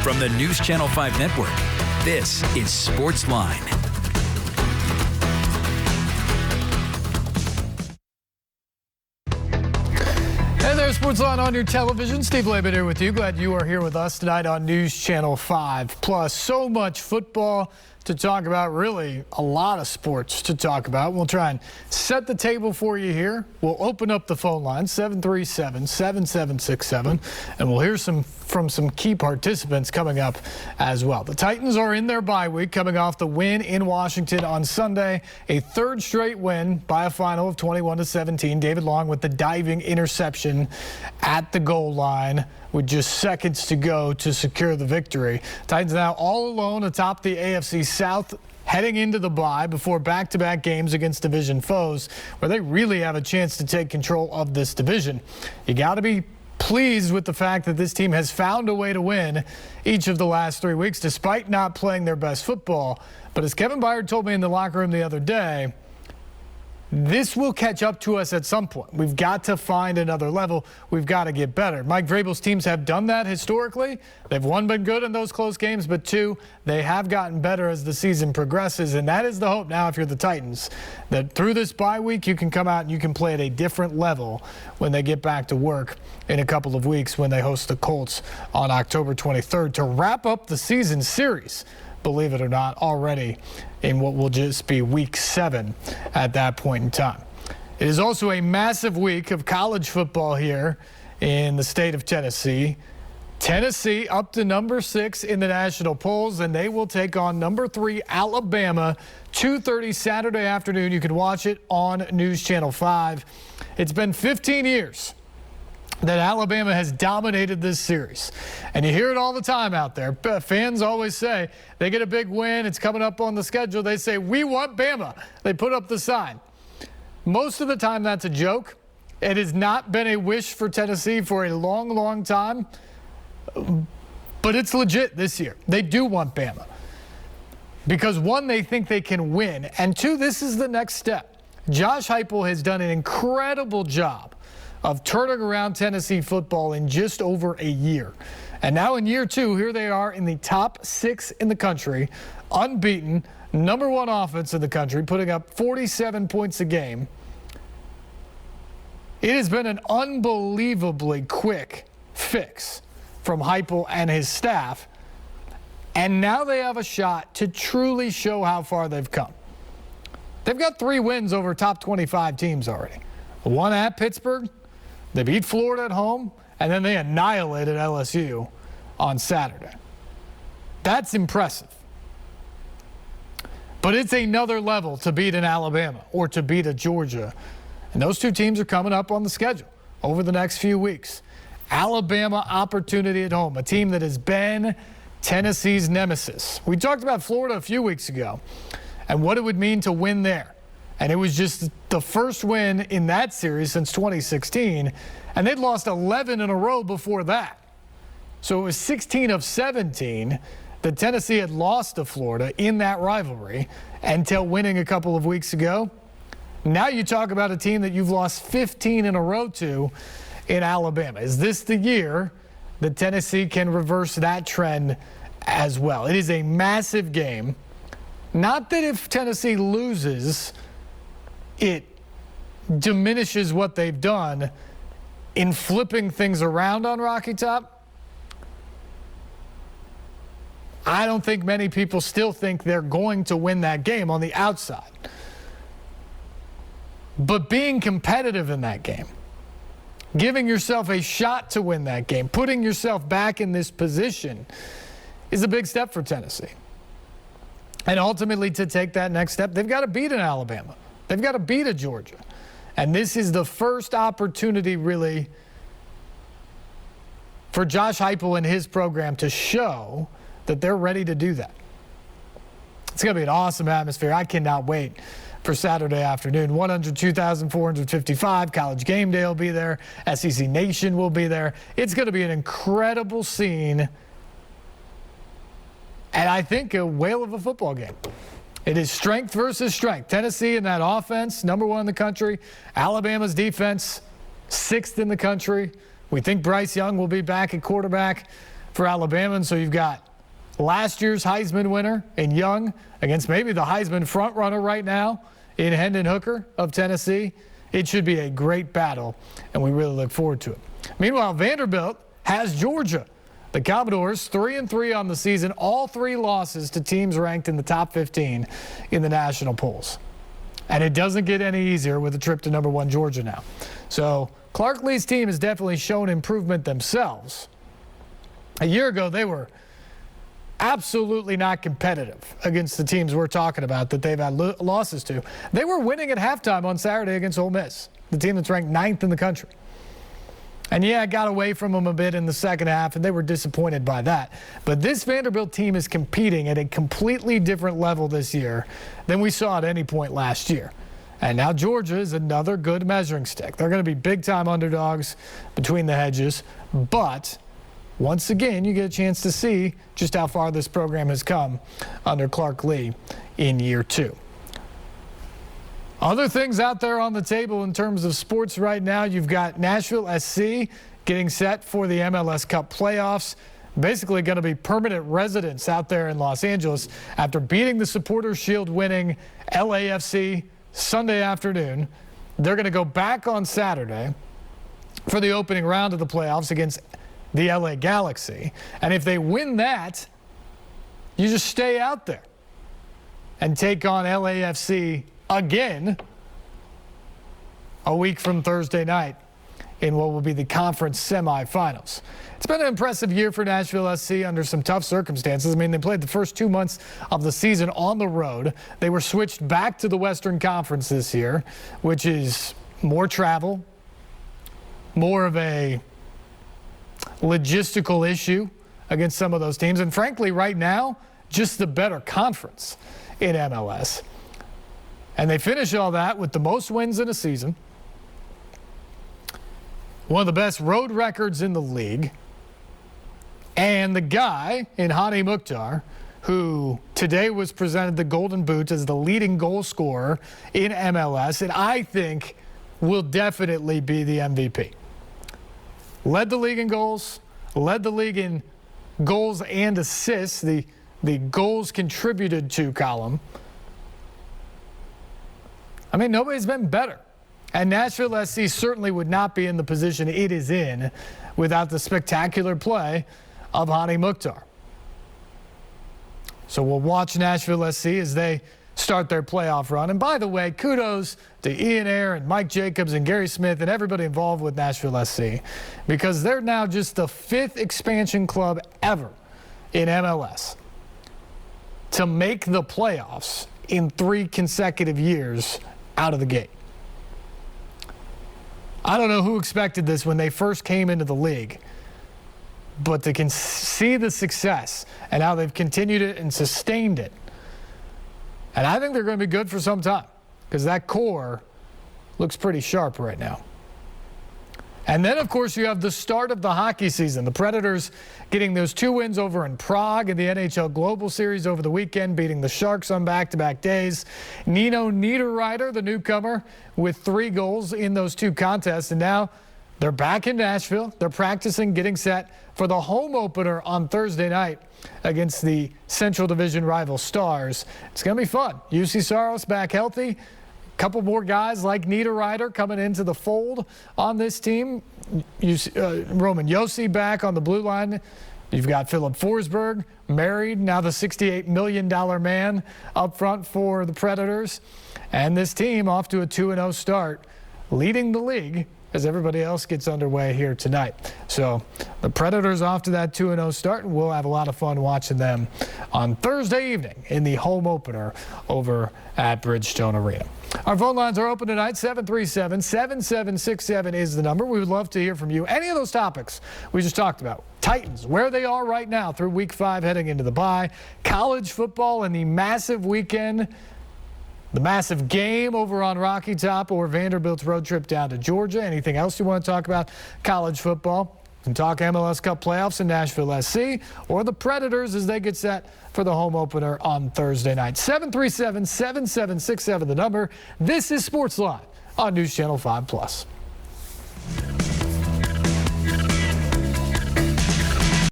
From the News Channel 5 Network, this is SportsLine. Hey there, SportsLine on your television. Steve Layman here with you. Glad you are here with us tonight on News Channel 5. Plus, so much football to talk about, really a lot of sports to talk about. We'll try and set the table for you here. We'll open up the phone line, 737-7767, and we'll hear from some key participants coming up as well. The Titans are in their bye week, coming off the win in Washington on Sunday, a third straight win by a final of 21-17. David Long with the diving interception at the goal line with just seconds to go to secure the victory. Titans now all alone atop the AFC South, heading into the bye before back-to-back games against division foes, where they really have a chance to take control of this division. You got to be pleased with the fact that this team has found a way to win each of the last 3 weeks, despite not playing their best football. But as Kevin Byard told me in the locker room the other day, this will catch up to us at some point. We've got to find another level. We've got to get better. Mike Vrabel's teams have done that historically. They've, one, been good in those close games, but two, they have gotten better as the season progresses. And that is the hope now if you're the Titans, that through this bye week you can come out and you can play at a different level when they get back to work in a couple of weeks when they host the Colts on October 23rd to wrap up the season series, believe it or not, already in what will just be week 7 at that point in time. It is also a massive week of college football here in the state of Tennessee. Tennessee up to number 6 in the national polls, and they will take on number 3 Alabama, 2:30 Saturday afternoon. You can watch it on News Channel 5. It's been 15 years that Alabama has dominated this series. And you hear it all the time out there. Fans always say they get a big win, it's coming up on the schedule, they say, "We want Bama." They put up the sign. Most of the time that's a joke. It has not been a wish for Tennessee for a long, long time. But it's legit this year. They do want Bama. Because one, they think they can win. And two, this is the next step. Josh Heupel has done an incredible job of turning around Tennessee football in just over a year. And now in year 2, here they are in the top 6 in the country, unbeaten, number 1 offense in the country, putting up 47 points a game. It has been an unbelievably quick fix from Heupel and his staff. And now they have a shot to truly show how far they've come. They've got 3 wins over top 25 teams already. 1 at Pittsburgh. They beat Florida at home, and then they annihilated LSU on Saturday. That's impressive. But it's another level to beat an Alabama or to beat a Georgia. And those 2 teams are coming up on the schedule over the next few weeks. Alabama opportunity at home, a team that has been Tennessee's nemesis. We talked about Florida a few weeks ago and what it would mean to win there. And it was just the first win in that series since 2016. And they'd lost 11 in a row before that. So it was 16 of 17 that Tennessee had lost to Florida in that rivalry until winning a couple of weeks ago. Now you talk about a team that you've lost 15 in a row to in Alabama. Is this the year that Tennessee can reverse that trend as well? It is a massive game. Not that if Tennessee loses, it diminishes what they've done in flipping things around on Rocky Top. I don't think many people still think they're going to win that game on the outside. But being competitive in that game, giving yourself a shot to win that game, putting yourself back in this position is a big step for Tennessee. And ultimately, to take that next step, they've got to beat an Alabama. They've got to beat a Georgia. And this is the first opportunity, really, for Josh Heupel and his program to show that they're ready to do that. It's going to be an awesome atmosphere. I cannot wait for Saturday afternoon. 102,455. College Game Day will be there. SEC Nation will be there. It's going to be an incredible scene. And I think a whale of a football game. It is strength versus strength. Tennessee in that offense, number 1 in the country. Alabama's defense, 6th in the country. We think Bryce Young will be back at quarterback. for Alabama. And so you've got last year's Heisman winner in Young against maybe the Heisman frontrunner right now in Hendon Hooker of Tennessee. It should be a great battle, and we really look forward to it. Meanwhile, Vanderbilt has Georgia. The Commodores 3-3 on the season, all 3 losses to teams ranked in the top 15 in the national polls. And it doesn't get any easier with a trip to number 1 Georgia now. So Clark Lea's team has definitely shown improvement themselves. A year ago, they were absolutely not competitive against the teams we're talking about that they've had losses to. They were winning at halftime on Saturday against Ole Miss, the team that's ranked 9th in the country. And yeah, it got away from them a bit in the second half, and they were disappointed by that. But this Vanderbilt team is competing at a completely different level this year than we saw at any point last year. And now Georgia is another good measuring stick. They're going to be big-time underdogs between the hedges. But once again, you get a chance to see just how far this program has come under Clark Lee in year 2. Other things out there on the table in terms of sports right now, you've got Nashville SC getting set for the MLS Cup playoffs. Basically going to be permanent residents out there in Los Angeles after beating the Supporters Shield winning LAFC Sunday afternoon. They're going to go back on Saturday for the opening round of the playoffs against the LA Galaxy. And if they win that, you just stay out there and take on LAFC again a week from Thursday night in what will be the conference semifinals. It's been an impressive year for Nashville SC under some tough circumstances. I mean, they played the first 2 months of the season on the road. They were switched back to the Western Conference this year, which is more travel, more of a logistical issue against some of those teams. And frankly, right now, just the better conference in MLS. And they finish all that with the most wins in a season, one of the best road records in the league, and the guy in Hany Mukhtar, who today was presented the Golden Boot as the leading goal scorer in MLS, and I think will definitely be the MVP. Led the league in goals, led the league in goals and assists, the goals contributed to column. I mean, nobody's been better. And Nashville SC certainly would not be in the position it is in without the spectacular play of Hany Mukhtar. So we'll watch Nashville SC as they start their playoff run. And by the way, kudos to Ian Ayre and Mike Jacobs and Gary Smith and everybody involved with Nashville SC, because they're now just the 5th expansion club ever in MLS to make the playoffs in 3 consecutive years out of the gate. I don't know who expected this when they first came into the league, but they can see the success and how they've continued it and sustained it. And I think they're going to be good for some time because that core looks pretty sharp right now. And then, of course, you have the start of the hockey season. The Predators getting those 2 wins over in Prague in the NHL Global Series over the weekend, beating the Sharks on back-to-back days. Nino Niederreiter, the newcomer, with 3 goals in those 2 contests. And now they're back in Nashville. They're practicing, getting set for the home opener on Thursday night against the Central Division rival Stars. It's going to be fun. UC Saros back healthy. Couple more guys like Niederreiter coming into the fold on this team. Roman Josi back on the blue line. You've got Philip Forsberg, married, now the $68 million man up front for the Predators. And this team off to a 2-0 start, leading the league as everybody else gets underway here tonight. So the Predators off to that 2-0 start, and we'll have a lot of fun watching them on Thursday evening in the home opener over at Bridgestone Arena. Our phone lines are open tonight. 737-7767 is the number. We would love to hear from you. Any of those topics we just talked about. Titans, where they are right now through week 5 heading into the bye. College football and the massive weekend. The massive game over on Rocky Top, or Vanderbilt's road trip down to Georgia. Anything else you want to talk about? College football. You can talk MLS Cup playoffs in Nashville SC, or the Predators as they get set for the home opener on Thursday night. 737-7767 the number. This is SportsLine on News Channel 5+.